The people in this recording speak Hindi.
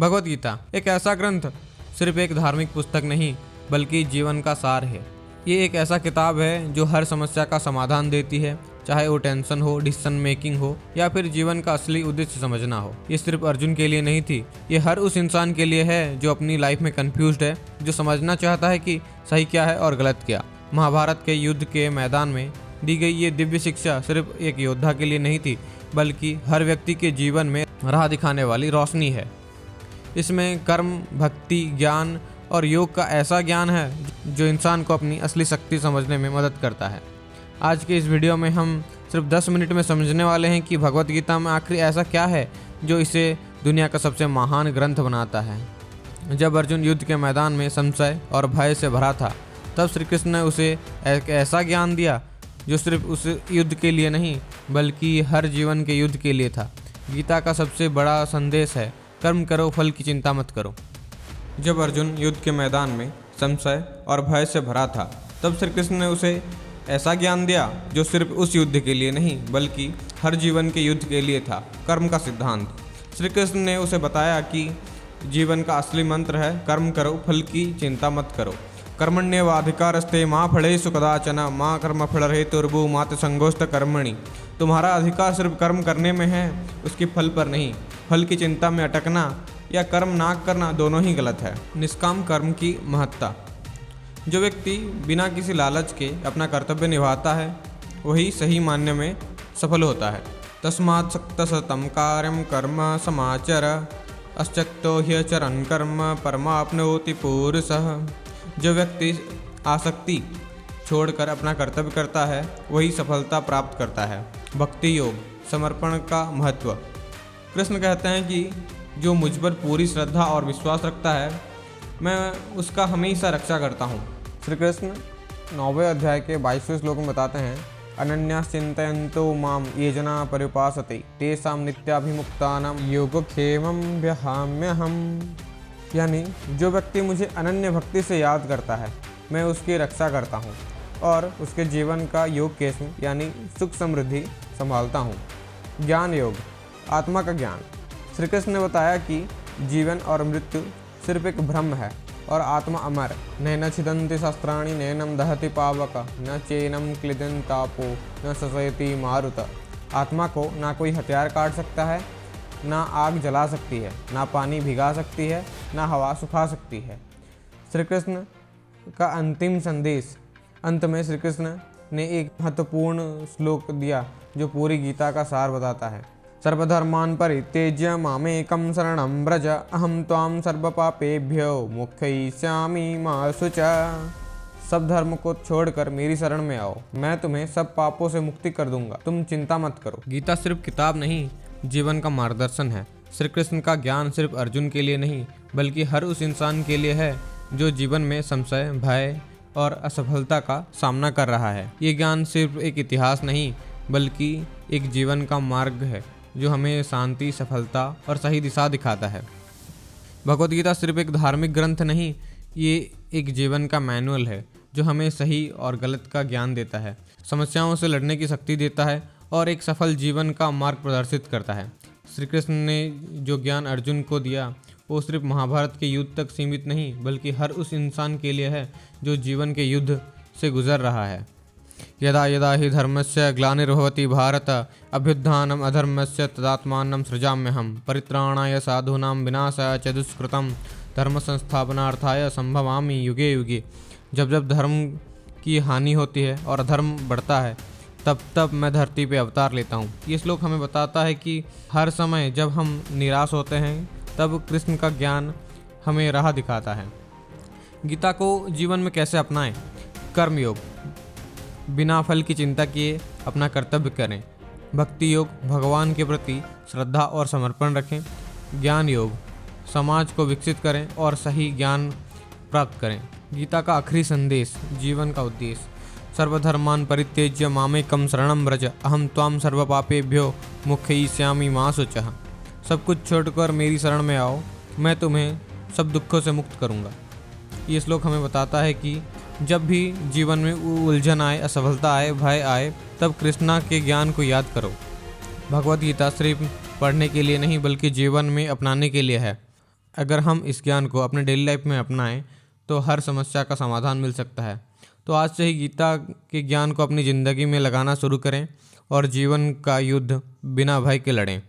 भगवत गीता एक ऐसा ग्रंथ सिर्फ एक धार्मिक पुस्तक नहीं बल्कि जीवन का सार है। ये एक ऐसा किताब है जो हर समस्या का समाधान देती है, चाहे वो टेंशन हो, डिसीजन मेकिंग हो या फिर जीवन का असली उद्देश्य समझना हो। ये सिर्फ अर्जुन के लिए नहीं थी, ये हर उस इंसान के लिए है जो अपनी लाइफ में कंफ्यूज्ड है, जो समझना चाहता है कि सही क्या है और गलत क्या। महाभारत के युद्ध के मैदान में दी गई ये दिव्य शिक्षा सिर्फ एक योद्धा के लिए नहीं थी बल्कि हर व्यक्ति के जीवन में राह दिखाने वाली रोशनी है। इसमें कर्म, भक्ति, ज्ञान और योग का ऐसा ज्ञान है जो इंसान को अपनी असली शक्ति समझने में मदद करता है। आज के इस वीडियो में हम सिर्फ 10 मिनट में समझने वाले हैं कि भगवत गीता में आखिर ऐसा क्या है जो इसे दुनिया का सबसे महान ग्रंथ बनाता है। जब अर्जुन युद्ध के मैदान में संशय और भय से भरा था, तब श्री कृष्ण ने उसे एक ऐसा ज्ञान दिया जो सिर्फ उस युद्ध के लिए नहीं बल्कि हर जीवन के युद्ध के लिए था। गीता का सबसे बड़ा संदेश है, कर्म करो, फल की चिंता मत करो। जब अर्जुन युद्ध के मैदान में संशय और भय से भरा था, तब श्री कृष्ण ने उसे ऐसा ज्ञान दिया जो सिर्फ उस युद्ध के लिए नहीं बल्कि हर जीवन के युद्ध के लिए था, कर्म का सिद्धांत। श्री कृष्ण ने उसे बताया कि जीवन का असली मंत्र है कर्म करो, फल की चिंता मत करो। कर्मण्येवाधिकारस्ते मा फलेषु कदाचन मा कर्मफलहेतुर्भुः मा ते संगोऽस्ते कर्मणि। तुम्हारा अधिकार सिर्फ कर्म करने में है, उसके फल पर नहीं। फल की चिंता में अटकना या कर्म ना करना दोनों ही गलत है। निष्काम कर्म की महत्ता। जो व्यक्ति बिना किसी लालच के अपना कर्तव्य निभाता है वही सही मायने में सफल होता है। तस्मात् सक्तः सततं कार्यं कर्म समाचर अशक्तो ह्यचरन् कर्म परमाप्नोति पुरुषः। जो व्यक्ति आसक्ति छोड़कर अपना कर्तव्य करता है वही सफलता प्राप्त करता है। भक्ति योग, समर्पण का महत्व। कृष्ण कहते हैं कि जो मुझ पर पूरी श्रद्धा और विश्वास रखता है मैं उसका हमेशा रक्षा करता हूँ। श्री कृष्ण 9वें अध्याय के 22वें श्लोक में बताते हैं, अनन्याश्चिन्तयन्तो माम ये जना पर्युपासते तेषां नित्याभिमुक्तानां योगक्षेमं व्याहम्यहम्। यानी जो व्यक्ति मुझे अनन्य भक्ति से याद करता है मैं उसकी रक्षा करता हूँ और उसके जीवन का योग क्षेम यानी सुख समृद्धि संभालता हूँ। ज्ञान योग, आत्मा का ज्ञान। श्री कृष्ण ने बताया कि जीवन और मृत्यु सिर्फ एक भ्रम है और आत्मा अमर। नैन छिदन्ति शस्त्राणि नैनम दहति पावक न चैनम क्लिदन् तापो न शशयति मारुत। आत्मा को ना कोई हथियार काट सकता है, ना आग जला सकती है, ना पानी भिगा सकती है, ना हवा सुखा सकती है। श्री कृष्ण का अंतिम संदेश। अंत में श्री कृष्ण ने एक महत्वपूर्ण श्लोक दिया जो पूरी गीता का सार बताता है। सर्वधर्मान् परित्यज्य मामेकं शरणं व्रज अहं त्वां सर्वपापेभ्यो मोक्षयिष्यामि मा शुचः। सब धर्म को छोड़कर मेरी शरण में आओ, मैं तुम्हें सब पापों से मुक्ति कर दूंगा, तुम चिंता मत करो। गीता सिर्फ किताब नहीं, जीवन का मार्गदर्शन है। श्री कृष्ण का ज्ञान सिर्फ अर्जुन के लिए नहीं बल्कि हर उस इंसान के लिए है जो जीवन में संशय, भय और असफलता का सामना कर रहा है। ये ज्ञान सिर्फ एक इतिहास नहीं बल्कि एक जीवन का मार्ग है जो हमें शांति, सफलता और सही दिशा दिखाता है। भगवत गीता सिर्फ एक धार्मिक ग्रंथ नहीं, ये एक जीवन का मैनुअल है जो हमें सही और गलत का ज्ञान देता है, समस्याओं से लड़ने की शक्ति देता है और एक सफल जीवन का मार्ग प्रदर्शित करता है। श्री कृष्ण ने जो ज्ञान अर्जुन को दिया वो सिर्फ महाभारत के युद्ध तक सीमित नहीं बल्कि हर उस इंसान के लिए है जो जीवन के युद्ध से गुजर रहा है। यदा यदा हि धर्मस्य ग्लानिर्भवति भारत अभ्युत्थानम् अधर्मस्य तदात्मानं सृजाम्यहम् परित्राणाय साधूनां विनाशाय च दुष्कृतं धर्म संस्थापनार्थाय संभवामि युगे युगे। जब जब धर्म की हानि होती है और अधर्म बढ़ता है तब तब मैं धरती पे अवतार लेता हूँ। ये श्लोक हमें बताता है कि हर समय जब हम निराश होते हैं तब कृष्ण का ज्ञान हमें राह दिखाता है। गीता को जीवन में कैसे अपनाएं। कर्म योग, बिना फल की चिंता किए अपना कर्तव्य करें। भक्ति योग, भगवान के प्रति श्रद्धा और समर्पण रखें। ज्ञान योग, समाज को विकसित करें और सही ज्ञान प्राप्त करें। गीता का आखिरी संदेश, जीवन का उद्देश्य। सर्वधर्मान् परित्यज्य मामेकं शरणं व्रज अहं त्वां सर्वपापेभ्यो मोक्षयिष्यामि मा शुचः। सब कुछ छोड़कर मेरी शरण में आओ, मैं तुम्हें सब दुखों से मुक्त करूंगा। ये श्लोक हमें बताता है कि जब भी जीवन में उलझन आए, असफलता आए, भय आए, तब कृष्णा के ज्ञान को याद करो। भगवत गीता सिर्फ पढ़ने के लिए नहीं बल्कि जीवन में अपनाने के लिए है। अगर हम इस ज्ञान को अपने डेली लाइफ में अपनाएं तो हर समस्या का समाधान मिल सकता है। तो आज से ही गीता के ज्ञान को अपनी ज़िंदगी में लगाना शुरू करें और जीवन का युद्ध बिना भय के लड़ें।